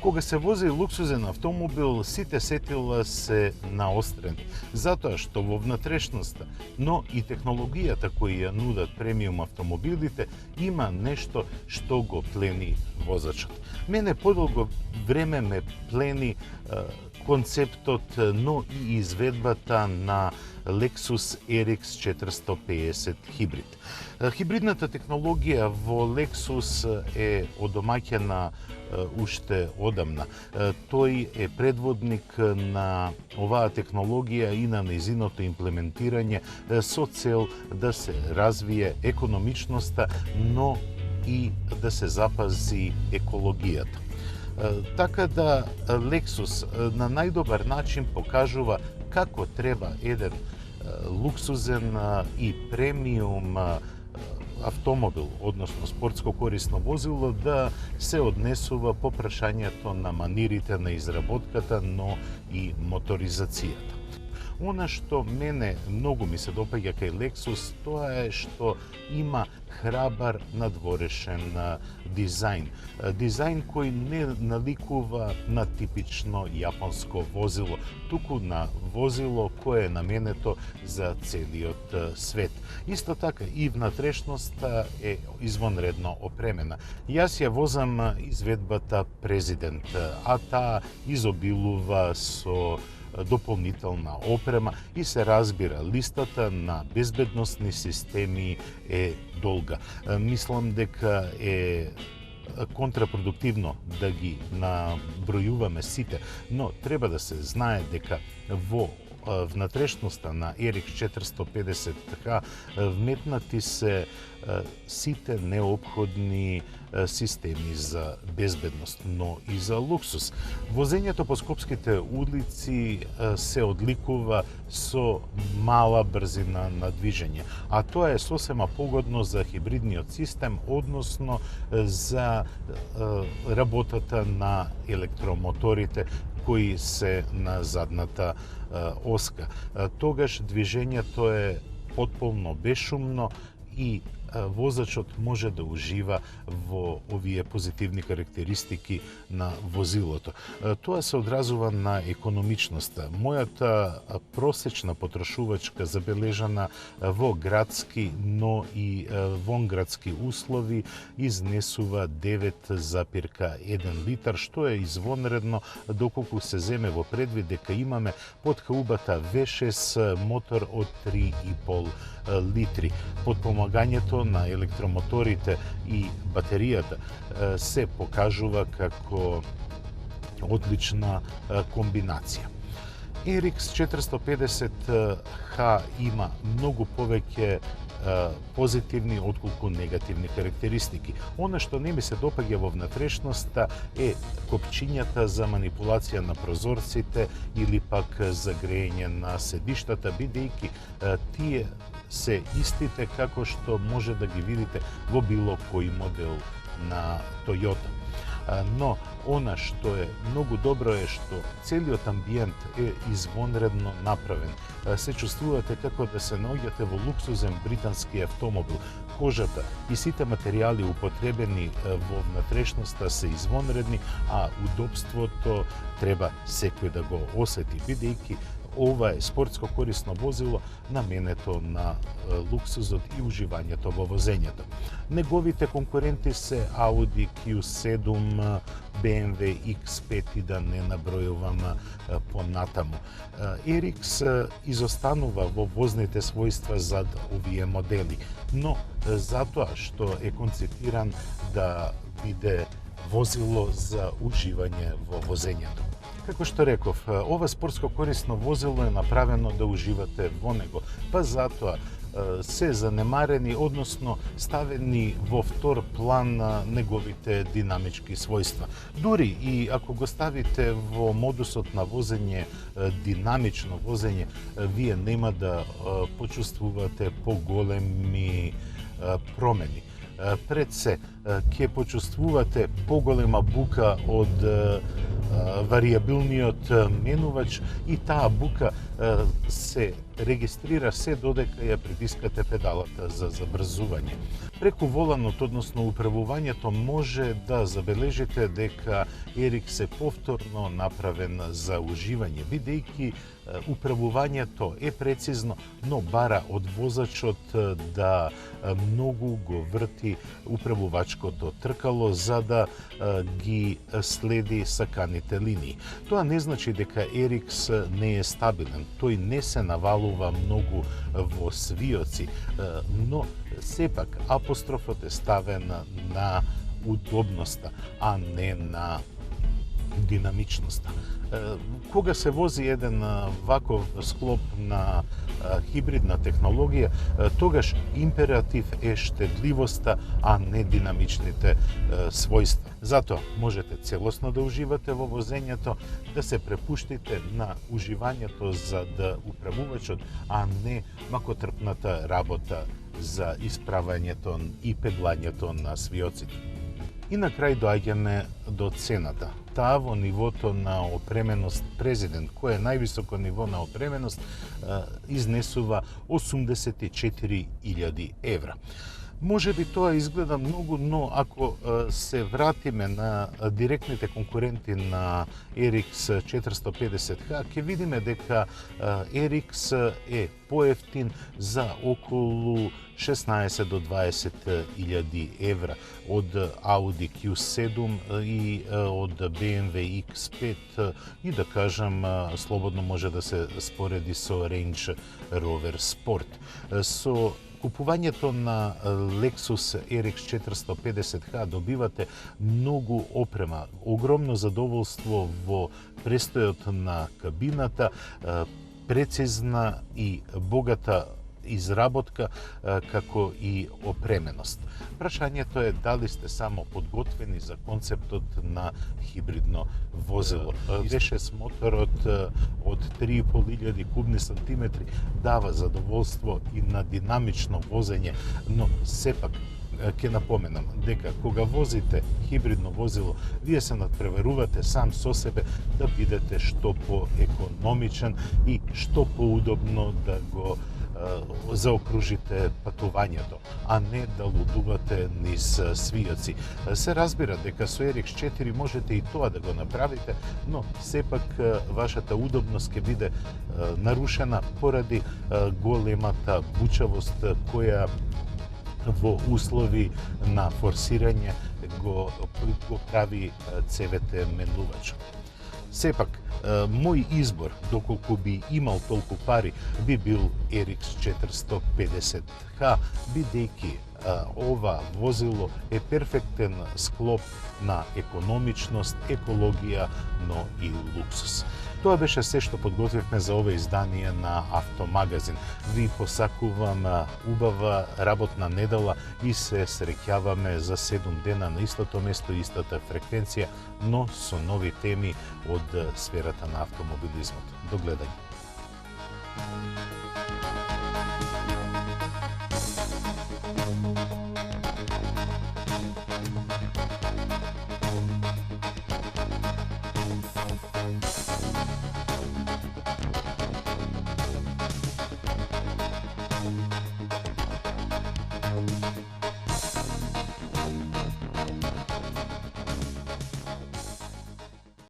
Кога се вози луксузен автомобил, сите сетила се наострени, затоа што во внатрешноста, но и технологијата кои ја нудат премиум автомобилите, има нешто што го плени возачот. Мене подолго време ме плени концептот, но и изведбата на Lexus RX 450 хибрид. Хибридната технологија во Lexus е одомаќена уште одамна. Тој е предводник на оваа технологија и на нејзиното имплементирање со цел да се развие економичноста, но и да се запази екологијата. Така да Lexus на најдобар начин покажува како треба еден луксузен и премиум автомобил, односно спортско корисно возило, да се однесува по прашањето на манирите на изработката, но и моторизацијата. Она што мене многу ми се допаѓа кај Lexus, тоа е што има храбар надворешен дизајн. Дизајн кој не наликува на типично јапонско возило, туку на возило кое е наменето за целиот свет. Исто така и внатрешноста е извонредно опремена. Јас ја возам изведбата Президент, а таа изобилува со дополнителна опрема и се разбира, листата на безбедносни системи е долга. Мислам дека е контрапродуктивно да ги набројуваме сите, но треба да се знае дека во внатрешноста на RX 450H вметнати се сите неопходни системи за безбедност, но и за луксус. Возењето по скопските улици се одликува со мала брзина на движење, а тоа е сосема погодно за хибридниот систем, односно за работата на електромоторите кои се на задната оска. Тогаш движењето е потполно бешумно и возачот може да ужива во овие позитивни карактеристики на возилото. Тоа се одразува на економичноста. Мојата просечна потрошувачка забележана во градски, но и вонградски услови изнесува 9,1 литар, што е извонредно доколку се земе во предвид дека имаме поткаубата V6 мотор од 3,5 литри. Подпомагањето на електромоторите и батеријата се покажува како одлична комбинација. RX 450H има многу повеќе позитивни отколку негативни карактеристики. Она што не ми се допаѓа во внатрешноста е копчињата за манипулација на прозорците или пак за грејење на седиштата, бидејќи тие се истите како што може да ги видите во било кој модел на Toyota. Но она што е многу добро е што целиот амбиент е извонредно направен. Се чувствувате како да се наоѓате во луксузен британски автомобил. Кожата и сите материјали употребени во внатрешноста се извонредни, а удобството треба секој да го осети, бидејќи ова е спортско корисно возило наменето на луксузот и уживањето во возењето. Неговите конкуренти се Audi Q7, BMW X5 и да не набројувам понатаму. RX изостанува во возните својства зад овие модели, но затоа што е концепиран да биде возило за уживање во возењето. Како што реков, ова спортско корисно возило е направено да уживате во него, па затоа се занемарени, односно ставени во втор план на неговите динамички својства. Дури и ако го ставите во модусот на возење, динамично возење, вие нема да почувствувате поголеми промени. Пред се, ќе почувствувате поголема бука од варијабилниот менувач и таа бука се регистрира се додека ја притискате педалата за забрзување. Преку воланот, односно управувањето, може да забележите дека Ерикс е повторно направен за уживање, бидејќи управувањето е прецизно, но бара од возачот да многу го врти управувачкото тркало за да ги следи саканите линии. Тоа не значи дека Ерикс не е стабилен, тој не се навалува многу во свиоци, но сепак апострофот е ставен на удобноста, а не на динамичноста. Кога се вози еден ваков склоп на хибридна технологија, тогаш императив е штедливоста, а не динамичните својства. Затоа можете целосно да уживате во возењето, да се препуштите на уживањето за да управувачот, а не макотрпната работа за исправањето и пеглањето на свиоците. И на крај доаѓаме до цената. Таа во нивото на опременост Президент, кој е највисоко ниво на опременост, изнесува 84.000 евра. Може би тоа изгледа многу, но ако се вратиме на директните конкуренти на Ерикс 450H, ќе видиме дека Ерикс е поевтин за околу 16 до 20.000 евра од Audi Q7 и од BMW X5 и да кажам слободно може да се спореди со Range Rover Sport. Со купувањето на Lexus RX 450H добивате многу опрема, огромно задоволство во престојот на кабината, прецизна и богата изработка, како и опременост. Прашањето е дали сте само подготвени за концептот на хибридно возило. V6 моторот од 3.500 кубни сантиметри дава задоволство и на динамично возење, но сепак ќе напоменам дека кога возите хибридно возило, вие се надпреварувате сам со себе да бидете што поекономичен и што поудобно да го заокружите патувањето, а не да лудувате низ свиоци. Се разбира дека со RX 4 можете и тоа да го направите, но сепак вашата удобност ќе биде нарушена поради големата бучавост која во услови на форсирање го прави цевете менувач. Сепак, мој избор, доколку би имал толку пари, би бил RX 450H, бидејќи ова возило е перфектен склоп на економичност, екологија, но и луксус. Тоа беше се што подготвивме за ова издание на Автомагазин. Ви посакувам убава работна недела и се среќаваме за 7 дена на истото место и истата фреквенција, но со нови теми од сферата на автомобилизмот. До гледање.